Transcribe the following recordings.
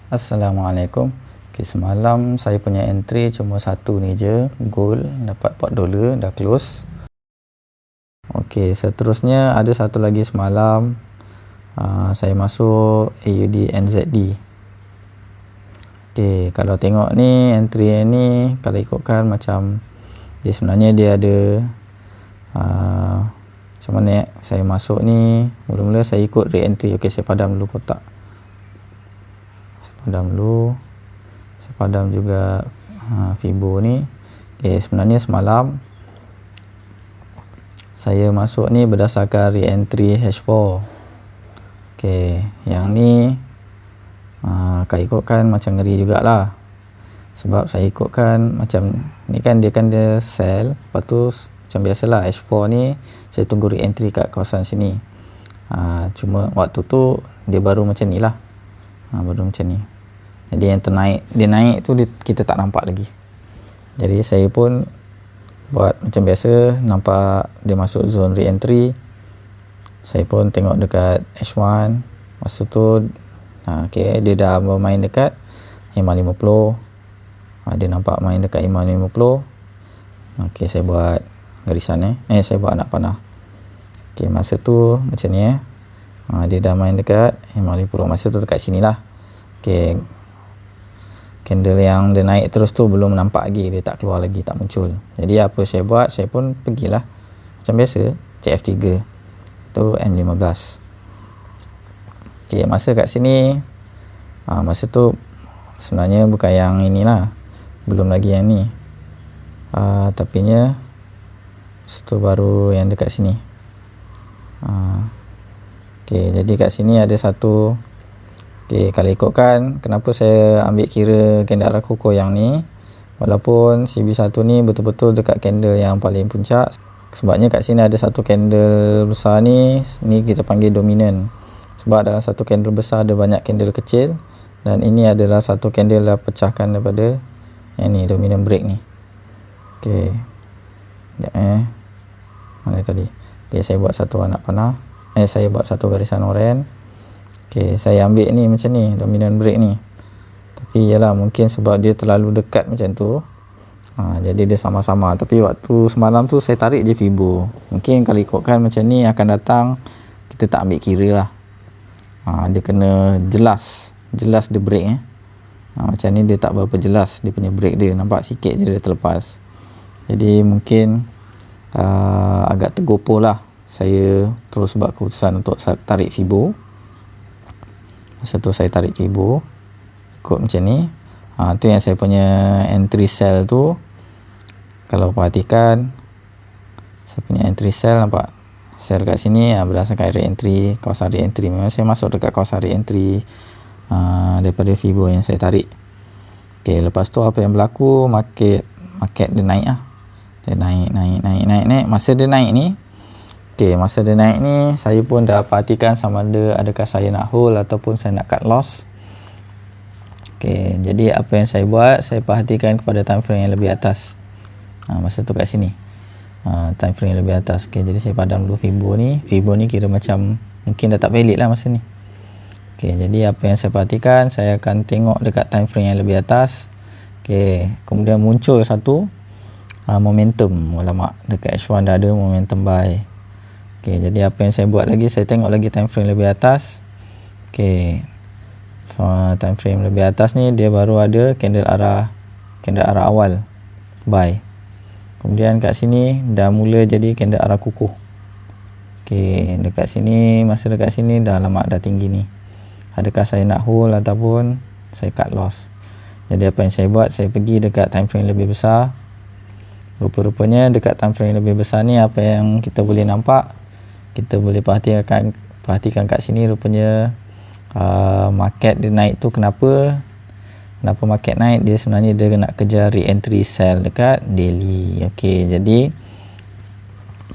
Assalamualaikum. Semalam saya punya entry cuma satu ni je, gold, dapat $4, dah close. Seterusnya ada satu lagi semalam, saya masuk AUD NZD. Kalau tengok ni entry ni, kalau ikutkan macam dia sebenarnya dia ada macam mana saya masuk ni, mula-mula saya ikut re-entry. Saya padam dulu kotak, saya padam juga Fibo ni. Sebenarnya semalam saya masuk ni berdasarkan re-entry H4. Yang ni kalau ikutkan macam ngeri jugalah, sebab saya ikutkan macam ni kan, dia sell, lepas tu macam biasalah H4 ni saya tunggu re-entry kat kawasan sini. Cuma waktu tu dia baru macam ni lah, baru macam ni. Jadi yang dia naik tu kita tak nampak lagi. Jadi saya pun buat macam biasa, nampak dia masuk zone re-entry, saya pun tengok dekat H1. Masa tu dia dah bermain dekat EMA 50. Dia nampak main dekat EMA 50. Saya buat garisan saya buat anak panah. Masa tu macam ni dia dah main dekat EMA 50. Masa tu dekat sini lah. Candle yang dia naik terus tu belum nampak lagi, dia tak keluar lagi, tak muncul. Jadi apa saya buat, saya pun pergilah macam biasa CF3 tu M15. Masa kat sini masa tu sebenarnya bukan yang inilah, belum lagi yang ni, tapi nya masa tu baru yang dekat sini. Jadi kat sini ada satu. Kalau ikutkan kenapa saya ambil kira candle arah kukuh yang ni, walaupun CB1 ni betul-betul dekat candle yang paling puncak, sebabnya kat sini ada satu candle besar ni kita panggil dominant. Sebab dalam satu candle besar ada banyak candle kecil, dan ini adalah satu candle yang pecahkan daripada yang ni, dominant break ni. Mana tadi? Saya buat satu anak panah, saya buat satu garisan oren. Saya ambil ni macam ni, dominant break ni. Tapi yalah, mungkin sebab dia terlalu dekat macam tu, jadi dia sama-sama. Tapi waktu semalam tu saya tarik je Fibo. Mungkin kalau ikutkan macam ni akan datang, kita tak ambil kira lah. Dia kena jelas dia break macam ni dia tak berapa jelas dia punya break dia, nampak sikit je dia terlepas. Jadi mungkin agak tergopoh lah saya terus buat keputusan untuk tarik Fibo. Masa tu saya tarik Fibo ikut macam ni. Tu yang saya punya entry sell tu. Kalau perhatikan saya punya entry sell, nampak sell kat sini berdasarkan re-entry, kawasan re-entry. Memang saya masuk dekat kawasan re-entry daripada Fibo yang saya tarik. Lepas tu apa yang berlaku, market dia naik dia naik. Masa dia naik ni, masa dia naik ni saya pun dah perhatikan sama ada adakah saya nak hold ataupun saya nak cut loss. Jadi apa yang saya buat, saya perhatikan kepada time frame yang lebih atas. Masa tu kat sini time frame yang lebih atas. Jadi saya padam dulu Fibo ni kira macam mungkin dah tak valid lah masa ni. Jadi apa yang saya perhatikan, saya akan tengok dekat time frame yang lebih atas. Kemudian muncul satu momentum, alamak, dekat H1 dah ada momentum buy. Jadi apa yang saya buat lagi, saya tengok lagi time frame lebih atas. Time frame lebih atas ni dia baru ada candle arah awal buy. Kemudian kat sini dah mula jadi candle arah kukuh. Dekat sini, masa dekat sini dah lama, dah tinggi ni. Adakah saya nak hold ataupun saya cut loss? Jadi apa yang saya buat, saya pergi dekat time frame lebih besar. Rupa-rupanya dekat time frame lebih besar ni apa yang kita boleh nampak, kita boleh perhatikan kat sini. Rupanya market dia naik tu kenapa market naik, dia sebenarnya dia nak kejar re-entry sell dekat daily. Jadi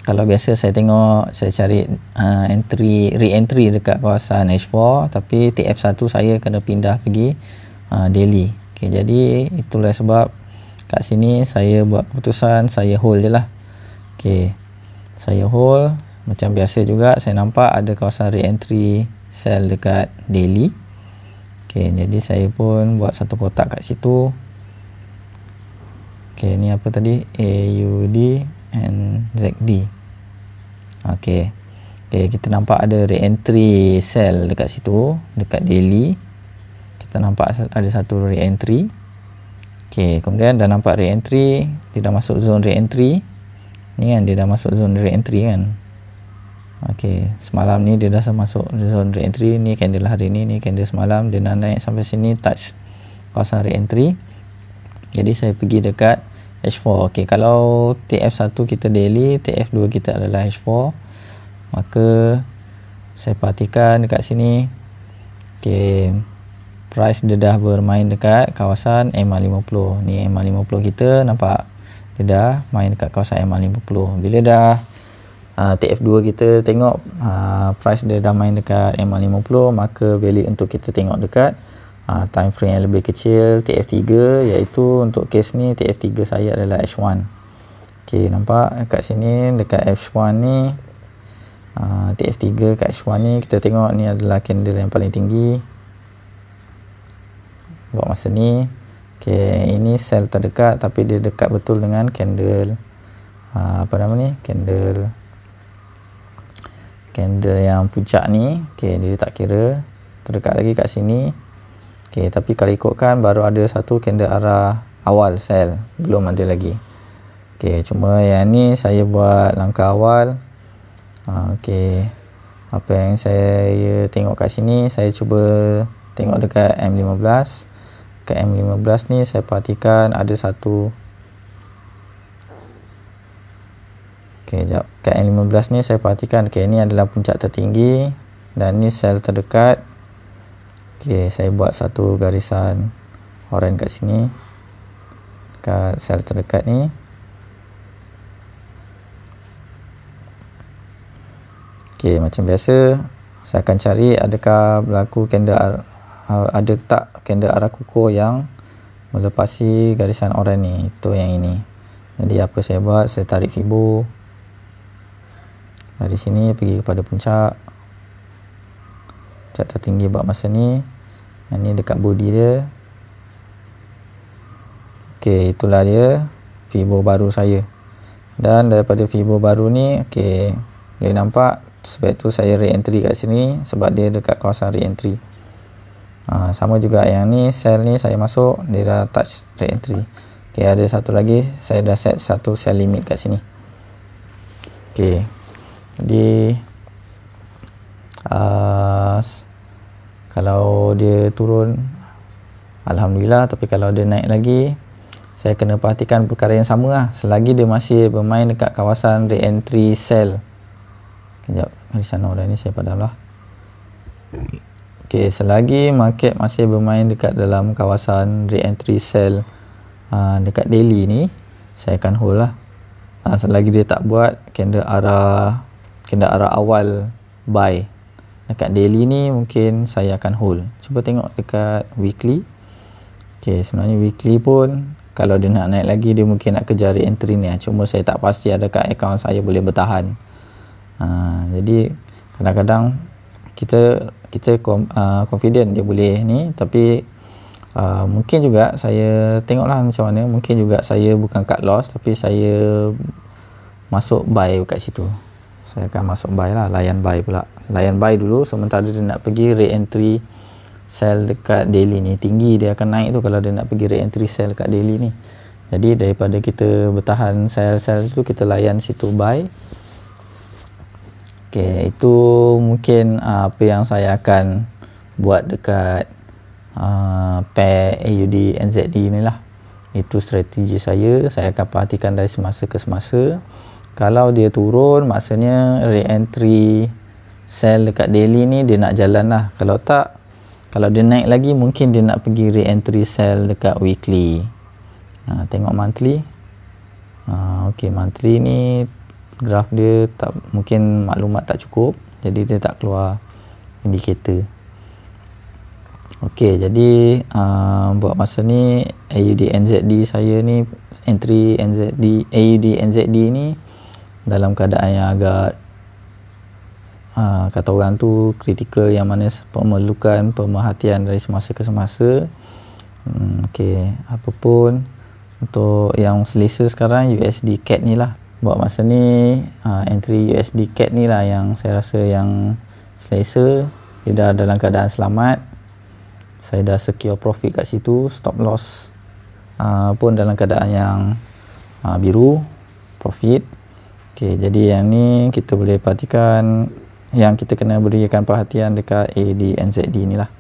kalau biasa saya tengok, saya cari re-entry dekat kawasan H4, tapi TF1 saya kena pindah pergi daily. Jadi itulah sebab kat sini saya buat keputusan saya hold je lah. Saya hold macam biasa juga. Saya nampak ada kawasan re-entry sell dekat daily. Okey, jadi saya pun buat satu kotak kat situ. Okey, ni apa tadi? AUD and ZD. Okey. Okey, kita nampak ada re-entry sell dekat situ, dekat daily. Kita nampak ada satu re-entry. Okey, kemudian dah nampak re-entry, dia dah masuk zone re-entry. Ni kan, dia dah masuk zone re-entry kan. Okey, semalam ni dia dah masuk zone re-entry. Ni candle hari ni, ni candle semalam, dia dah naik sampai sini, touch kawasan re-entry. Jadi saya pergi dekat H4. Okey, kalau TF1 kita daily, TF2 kita adalah H4. Maka saya perhatikan dekat sini. Okey, price dia dah bermain dekat kawasan MA50. Ni MA50 kita nampak dia dah main dekat kawasan MA50. Bila dah TF2 kita tengok price dia dah main dekat MA50, maka value untuk kita tengok dekat time frame yang lebih kecil, TF3, iaitu untuk case ni TF3 saya adalah H1. Okey, nampak dekat sini dekat H1 ni, TF3 kat H1 ni kita tengok ni adalah candle yang paling tinggi buat masa ni. Okey, ini sell terdekat tapi dia dekat betul dengan candle candle yang puncak ni. Okey, dia tak kira terdekat lagi kat sini. Okey, tapi kalau ikutkan baru ada satu candle arah awal sell, belum ada lagi. Okey, cuma yang ni saya buat langkah awal. Okey, apa yang saya tengok kat sini, saya cuba tengok dekat M15. Kat M15 ni saya perhatikan ada satu. Okey, jap. Kat M15 ni saya perhatikan, okey, ni adalah puncak tertinggi dan ni sell terdekat. Okey, saya buat satu garisan oranye kat sini, kat sell terdekat ni. Okey, macam biasa saya akan cari adakah berlaku candle ada tak candle arah kukuh yang melepasi garisan oranye ni. Itu yang ini. Jadi apa saya buat, saya tarik Fibo dari sini pergi kepada puncak tertinggi buat masa ni. Yang ni dekat body dia. Okey, itulah dia Fibo baru saya. Dan daripada Fibo baru ni, okey, boleh nampak sebab tu saya re-entry kat sini, sebab dia dekat kawasan re-entry. Sama juga yang ni, sell ni saya masuk, dia dah touch re-entry. Okey, ada satu lagi, saya dah set satu sell limit kat sini. Okey, jadi kalau dia turun alhamdulillah, tapi kalau dia naik lagi saya kena perhatikan perkara yang sama lah. Selagi dia masih bermain dekat kawasan re-entry sell, kejap, garisan oranye ni saya padam lah. Okey, selagi market masih bermain dekat dalam kawasan re-entry sell dekat daily ni, saya akan hold lah. Selagi dia tak buat candle arah awal buy dekat daily ni, mungkin saya akan hold. Cuba tengok dekat weekly. Okey, sebenarnya weekly pun kalau dia nak naik lagi, dia mungkin nak kejar re-entry ni. Cuma saya tak pasti adakah akaun saya boleh bertahan. Jadi kadang-kadang kita confident dia boleh ni, tapi mungkin juga saya tengoklah macam mana. Mungkin juga saya bukan cut loss, tapi saya masuk buy kat situ. Saya akan masuk buy lah, layan buy pula. Layan buy dulu sementara dia nak pergi re-entry sell dekat daily ni. Tinggi dia akan naik tu kalau dia nak pergi re-entry sell dekat daily ni. Jadi daripada kita bertahan sell tu, kita layan situ buy. Okey, itu mungkin apa yang saya akan buat dekat pair AUD NZD ni lah. Itu strategi saya akan perhatikan dari semasa ke semasa. Kalau dia turun, maksudnya re-entry sell dekat daily ni dia nak jalan lah. Kalau tak, kalau dia naik lagi, mungkin dia nak pergi re-entry sell dekat weekly. Tengok monthly. Okey, monthly ni graf dia tak, mungkin maklumat tak cukup, jadi dia tak keluar indikator. Okey, jadi buat masa ni AUD NZD saya ni, entry AUD NZD ni dalam keadaan yang agak kata orang tu kritikal, yang mana memerlukan pemerhatian dari semasa ke semasa. Okey, apapun untuk yang selesa sekarang USD CAD ni lah. Buat masa ni entry USD CAD ni lah yang saya rasa yang selesa. Dia dah dalam keadaan selamat. Saya dah secure profit kat situ, stop loss pun dalam keadaan yang biru, profit. Okey, jadi yang ni kita boleh perhatikan, yang kita kena berikan perhatian dekat ADNZD ni lah.